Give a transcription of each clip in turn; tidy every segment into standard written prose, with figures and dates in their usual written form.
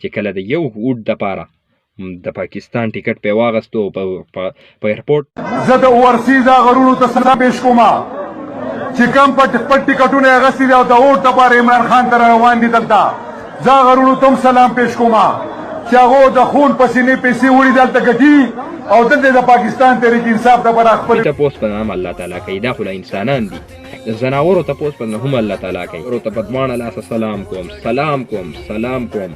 چې کله د یو اوټ دپاره د پاکستان ټیکټ پې واغستو په ایرپورټ. زه د اورسیز هغه وروڼو ته سلام پیش کوم چې کوم پټ ټیکټونه یې اخیستي دي او د اوټ دپاره عمران خان ته روان دي دلته. زه هغه وروڼو ته هم سلام پیش کوم چې هغو د خون په سینې پیسې وړي دلته ګټي او دلته د پاکستان تحریک انصاف دپاره خپل تپوس په نام الله تعالی کوي. دا خو انسانان دي. زناورو تپوس په هم الله تعالی کوي. ورو ته په دواړه لاسه سلام کوم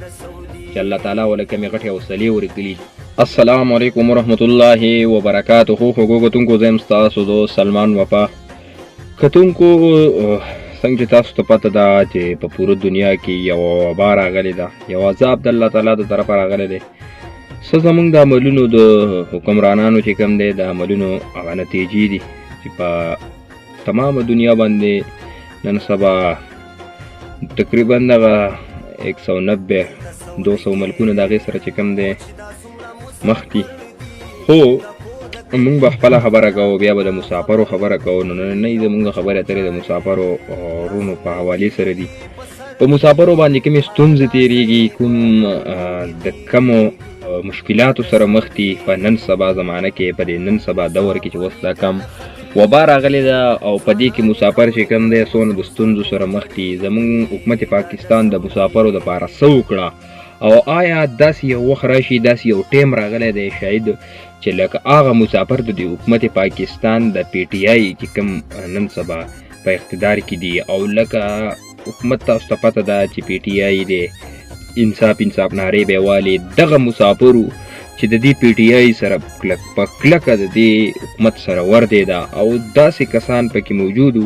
چې الله تعالی ولې کمې غټې حوصلې ورکړي. السلام علیکم ورحمت الله وبرکاته. خوږو کتونکو زه یم ستاسو دوست سلمان وفا. کتونکو څنګه چې تاسو ته پته ده چې په پوره دنیا کې یو وبا راغلی ده، یو عذاب د الله تعالی د طرفه راغلی دی. څه زموږ د عملونو د حکمرانانو چې کوم دی د عملونو هغه نتیجې دي چې په تمامه دنیا باندې نن سبا تقریبا دغه 190-200 ملکونه د هغې سره چې کوم دی مخ دي. خو مونږ به خپله خبره کوو، بیا به د مسافرو خبره کوو. نو نننۍ زمونږ خبرې اترې د مسافرو ورونو په حوالې سره دي. په مسافرو باندې کومې ستونزې تېرېږي، کوم د کمو مشکلاتو سره مخ دي په نن سبا زمانه کې، په دې نن سبا دور کې چې اوس دا کم وبا راغلی ده او په دې کې مسافر چې کوم دی څونه د ستونزو سره مخ دي. زمونږ حکومت پاکستان د مسافرو دپاره څه وکړه او آیا داسې یو وخت راشي، داسې یو ټیم راغلی دی شاید چې لکه هغه مسافر د حکومت پاکستان د پی ټی آی چې کوم نن سبا په اقتدار کې دي او لکه حکومت تاسو ته پته ده چې پی ټی آی دی انصاف نارې به والي دغه مسافرو چې د دې پی ټی آی سره په کلکه د دې حکومت سره وردی ده او داسې کسان پکې موجودو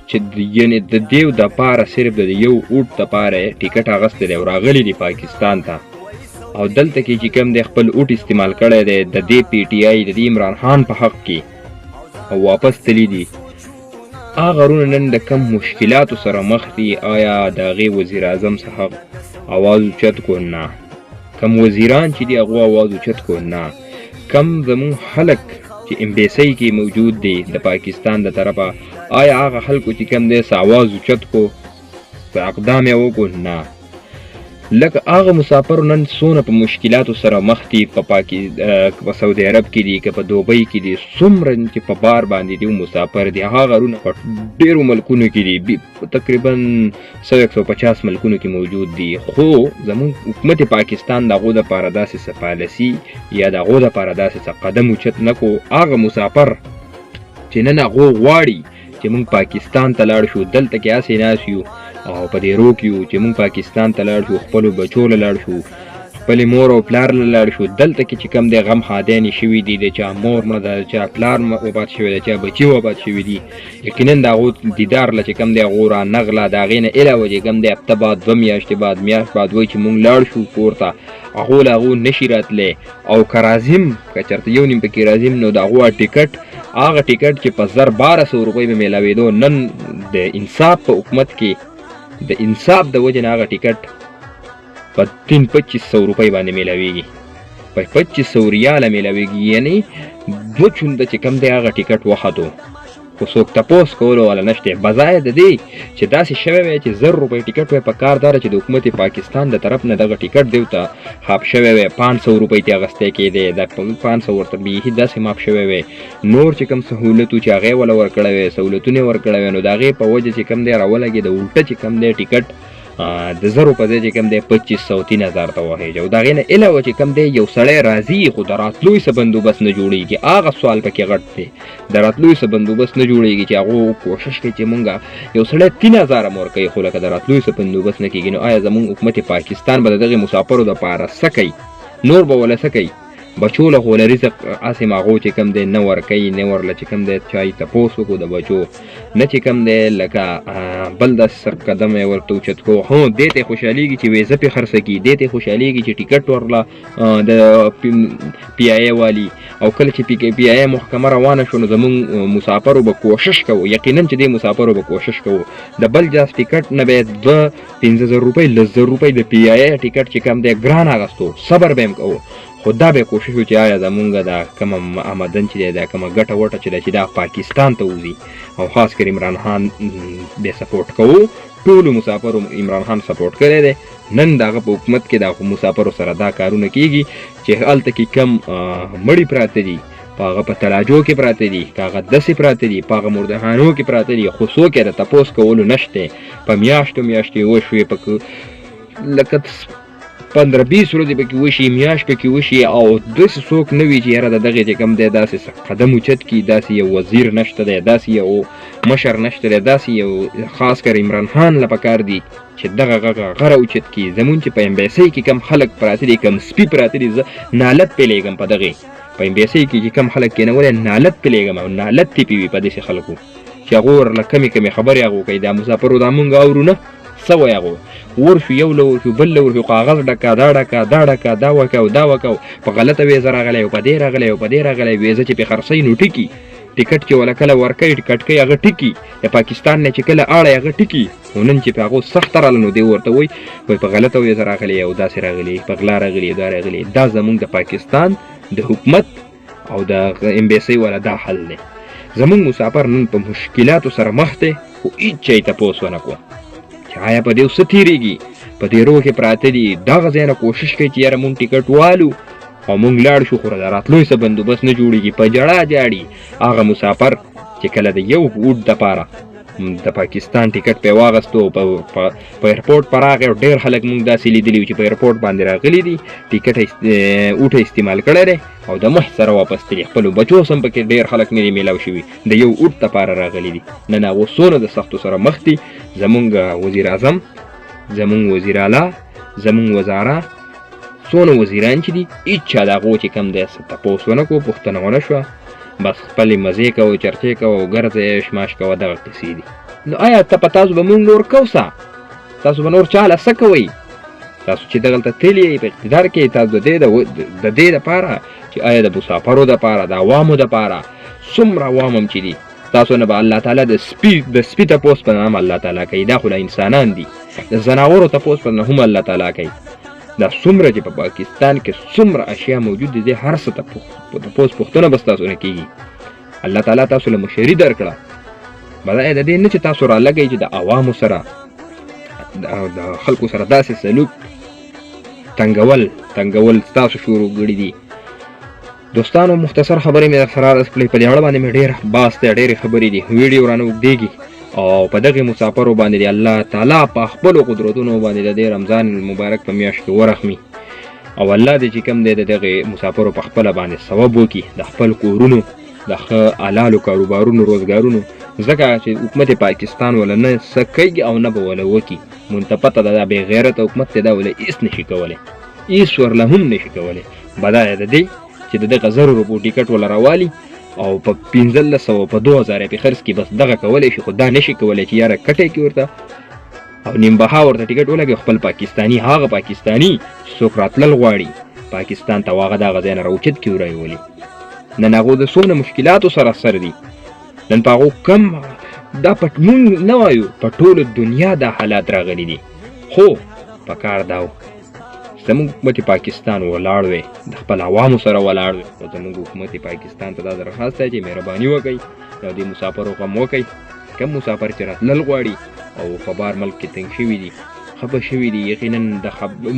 چې یعنې د دې دپاره صرف د یو اوټ دپاره ټیکټ اخیستی دی او راغلی دی پاکستان ته او دلته کې چې کوم دی خپل اوټ استعمال کړی دی د دې پی ټی آی د دې عمران خان په حق کې او واپس تللی دي. هغه وروڼه نن د کم مشکلاتو سره مخ دي. آیا د هغې وزیر اعظم څخه اواز اوچت کو؟ نه. کم وزیران چې دي هغو اواز اوچت کو؟ نه. کم زمون خلک چې امبیسی کې موجود دي د پاکستان د طرفه آیا هغه خلکو چې کم دی څه اواز اوچت کو، څه اقدام یې وکړو؟ نه. لکه هغه مسافرو نن څونه په مشکلاتو سره مخ دي په سعودي عرب کې دي که په دوبۍ کې دي، څومره چې په بار باندې دي مسافر دي. هغه غرونه په ډېرو ملکونو کې دي، تقریبا 100-150 ملکونو کې موجود دي. خو زموږ حکومت پاکستان د هغو دپاره داسې څه پالیسي یا د هغو دپاره داسې څه قدم اوچت نه کو. هغه مسافر چې نن هغو غواړي چې موږ پاکستان ته لاړ شو، دلته کې هسې ناست یو او په دې روک یو چې موږ پاکستان ته لاړ شو، خپلو بچو له لاړ شو، خپلې مور او پلار له لاړ شو. دلته کې چې کوم دی غم ښادیانې شوي دي، د چا مور مړه ده، د چا پلار وفات شوی دی، د چا بچي وفات شوي دي. یقینا د هغو دیدار له چې کوم دی هغو رانغله د هغې نه علاوه چې کوم دی هفته بعد 2 میاشتې بعد میاشت بعد وایي چې موږ لاړ شو کور ته، هغو له هغو نشي راتلی. او که راځم که چېرته یو نیم پکې راځم نو د هغو ټیکټ هغه ټیکټ چې په 1200 روپۍ به میلاوېدو نن د انصاف په حکومت کې د انصاف د وجې نه هغه ټیکټ په 2500 روپۍ باندې میلاویږي، په 2500 ریاله میلاویږي. یعنې 2 چونده چې کم دی هغه ټیکټ وختو. خو څوک تپوس کولو والا نشته. بځای د دې چې داسې شوی وی چې 1000 روپۍ ټیکټ وی په کار داره چې د حکومت پاکستان د طرف نه دغه ټیکټ دیو ته خاپ شوی وی 500 روپۍ ته اخیستی کېدی، د 500 ورته بیخي داسې ماپ شوی وی. نور چې کوم سهولت چې هغې وله ورکړی وی، سهولتونه یې ورکړی وی، نو د هغې په وجه چې کوم دی راولګېد الټه چې کوم دی ټیکټ د 1000 په ځای چې کوم دی 2500-3000 ته وخېږي. او د هغې نه علاوه چې کوم دی یو سړی راځي خو د راتلوی څه بندوبست نه جوړېږي. هغه سوال پکې غټ دی، د راتلوی څه بندوبست نه جوړېږي چې هغو کوشش کوي چې مونږ یو سړی 3000 هم ورکوي خو لکه د راتلوی څه بندوبست نه کېږي. نو آیا زمونږ حکومت پاکستان به د دغې مسافرو دپاره څه کوي؟ نور به وله څه کوي؟ بچو له خو له رزق هسې هغو چې کوم دی نه ورکوي، نه ورله چې کوم دی چای تپوس وکړو د بچو، نه چې کوم دی لکه بل داسې سر قدم یې ورته اوچت کړو. هو دې ته یې خوشحالېږي چې ویزه پې خرڅه کړي، دې ته یې خوشحالېږي چې ټیکټ ورله د پی آی ای والي. او کله چې پی آی ای محکمه روانه شو نو زمونږ مسافرو به کوشش کوو، یقینا چې دې مسافرو به کوشش کوو د بل جاز ټیکټ نه به 2-15,000 روپۍ 10,000 روپۍ د پی آی ای ټیکټ چې کوم دی ګران اخیستو، صبر به یې کوو. خو دا به کوشش وکړو چې آیا زمونږ دا کومه آمدن چې دی دا کومه ګټه وټه چې ده چې دا پاکستان ته وځي او خاص کر عمران خان بیا سپورټ کوو ټولو مسافرو عمران خان سپورټ کړی دی نن د هغه په حکومت کې د مسافرو سره دا کارونه کیږي چې هلته کې کم مړي پراته دي په هغه په تلاجو کې پراته دي که هغه داسې پراته دي په هغه مردهانو کې پراته دي خو څوک یې د تپوس کولو نشته په میاشتې وشوې په لکه 15-20 ورځې پکې وشي میاشت پکې وشي او داسې څوک نه وي چې یاره د دغې چې کوم دی داسې قدم اوچت کړي داسې یو وزیر نشته دی داسې یو مشر نشته دی داسې یو خاص کر عمران خان له پکار دي چې دغه غره اوچت کړي زمونږ چې په امبیسۍ کې کم خلک پراته دي کم سپي پراته دي زه نالت پې لېږم په دغې په امبیسۍ کې چې کم خلک کېنولی نالت پې لېږم او نالت تپې وي په داسې خلکو چې هغو ورله کمې خبرې هغو کوي دا مسافرو دا مونږ اورو نه څه وایي هغو ورشو یو له ورشو بل له ورشو کاغذ ډکه دا ډکه دا ډکه دا وکه او دا وکه په غلطه ویزه راغلی او په دې راغلی او په دې راغلی ویزه چې پې خرڅوي نو ټکي ټکټ چې وله کله ورکوي ټکټ کوي هغه ټکي د پاکستان نه چې کله اړی هغه ټکي او نن چې په هغو سخته راله نو دی ورته وایي په غلطه ویزه راغلی او داسې راغلی په غلا راغلی دا راغلی دا زمونږ د پاکستان د حکومت او د امبیسۍ والا دا حل دی زمونږ مسافر نن په مشکلاتو سره مخ دی خو هېڅ چا یې تپوس ونه کړو چې آیا په دې څه تېرېږي په دې روح کې پراته دي دغه ځای نه کوشش کوي چې یاره مونږ ټکټ والو او مونږ لاړ شو خو د راتلو څه بندوبست نه جوړېږي په جړا جاړي هغه مسافر چې کله د یو اوټ دپاره د پاکستان ټکټ پې واغستو په ایرپورټ په راغی او ډېر خلک مونږ داسې لیدلي چې په ایرپورټ باندې راغلي دي ټکټ اوټه استعمال کړی دی او د مخ سره واپس تلي خپلو بچو سم پکې ډېر خلک مې میلاو شوي د یو اوټ دپاره راغلي دي نن هغو څونه د سختو سره مخ دي زمونږ وزیر اعظم زمونږ وزیر اعلی زمونږ وزاره څونه وزیران چې دي هېڅ چا د هغو چې کم دی څه تپوس ونه کړو پوښتنه ونه شوه بس خپلې مزې کوو چرچې کوو او ګرځه شماش کوه دغه قصې دي نو آیا ته په تاسو به مونږ نور کوسه تاسو به نور چاله څه کوئ تاسو چې دغلته تللي یئ په اقتدار کې تاسو د دې دپاره چې آیا د مسافرو دپاره د عوامو دپاره څومره عوام هم چې دي تاسو نه به الله تعالی د سپي تپوس په نام الله تعالی کوي دا خو د انسانان دي د ځناورو تپوس په هم الله تعالی کوي دا څومره چې په پاکستان کې څومره اشیا موجود دي هر څه تپوس پوښتنه بس تاسو نه کېږي الله تعالی تاسو له مشري درکړه بلای د دې نه چې تاسو رالګئ چې د عوامو سره د خلکو سره داسې سلوک تنګول تاسو شروع کړي دي دوستانو مختصر خبرې مې در سره عرض کړې په دې اړه باندې مې ډېر بحث دی ډېرې خبرې دي ویډیو رانه اوږدېږي او په دغې مسافرو باندې د الله تعالی په خپلو قدرتونو باندې د دې رمضان المبارک په میاشت کې ورحمي او الله دې چې کوم دی د دغې مسافرو په خپله باندې ثواب وکړي د خپل کورونو د ښه حلالو کاروبارونو روزګارونو ځکه چې حکومت پاکستان وله نه څه کوي او نه به وله وکړي مونږ ته پته ده دا بې غیرته حکومت دی دا وله هېڅ نشي کولی هېڅ ورله هم نشي کولی بدایه د دې چې د دغه 1000 روپو ټکټ وله راوالي او په 1500 په 2000 په خرڅ کې بس دغه کولی شي خو دا نشي کولی چې یاره کټی کې ورته او نیم بها ورته ټکټ ولګي خپل پاکستاني هغه پاکستاني څوک راتلل غواړي پاکستان ته هغه دغه ځای نه راوچت کړي ورایولي نن هغو د څونه مشکلاتو سره سر دي نن په هغو کم دا مونږ نه وایو په ټوله دنیا دا حالات راغلي دي خو په کار دا زموږ حکومت پاکستان ولاړ وی د خپل عوامو سره ولاړ وی او زموږ حکومت پاکستان ته دا درخواست دی چې مهرباني وکړئ او د مسافرو غم وکړئ کم مسافر چې راتلل غواړي او په بار ملک کې تنګ شوي دي خفه شوي دي یقینا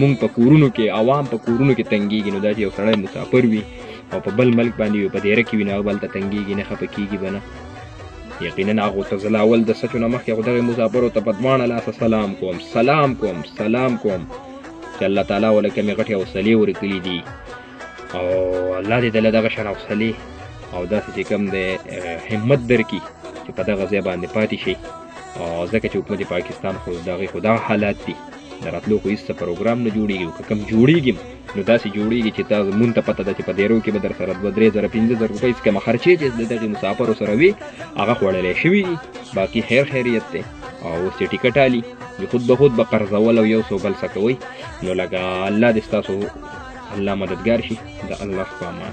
مونږ په کورونو کې عوام په کورونو کې تنګېږي نو دا چې یو سړی مسافر وي او په بل ملک باندې وي په دیره کې وي نو هغه بل ته تنګېږي نه خفه کېږي به نه یقینا هغو ته زه له اول د سچو نه مخکې خو دغې مسافرو ته په دواړه لاسه سلام کوم چې الله تعالی وله کمې غټې حوصلې ورکړي دي او الله دې دله دغه شان حوصلې او داسې چې کوم دی همت درکړي چې په دغه ځای باندې پاتې شي ځکه چې حکومت پاکستان خو دغې خو دغه حالات دي د راتلو خو هېڅ پروګرام نه جوړېږي او که کوم جوړېږي نو داسې جوړېږي چې تاسو مونږ ته پته ده چې په دیرو کې به در سره 2-3 زره 5 زره روپۍ څه کومه خرچې چې د دغې مسافرو سره وي هغه خوړلی شوي دي باقي خیریت دی او اوس چې ټکټ الي خود به خود به قرضول او یو څو بل څه کوئ نو لکه الله دې ستاسو الله مددګار شي د الله په امان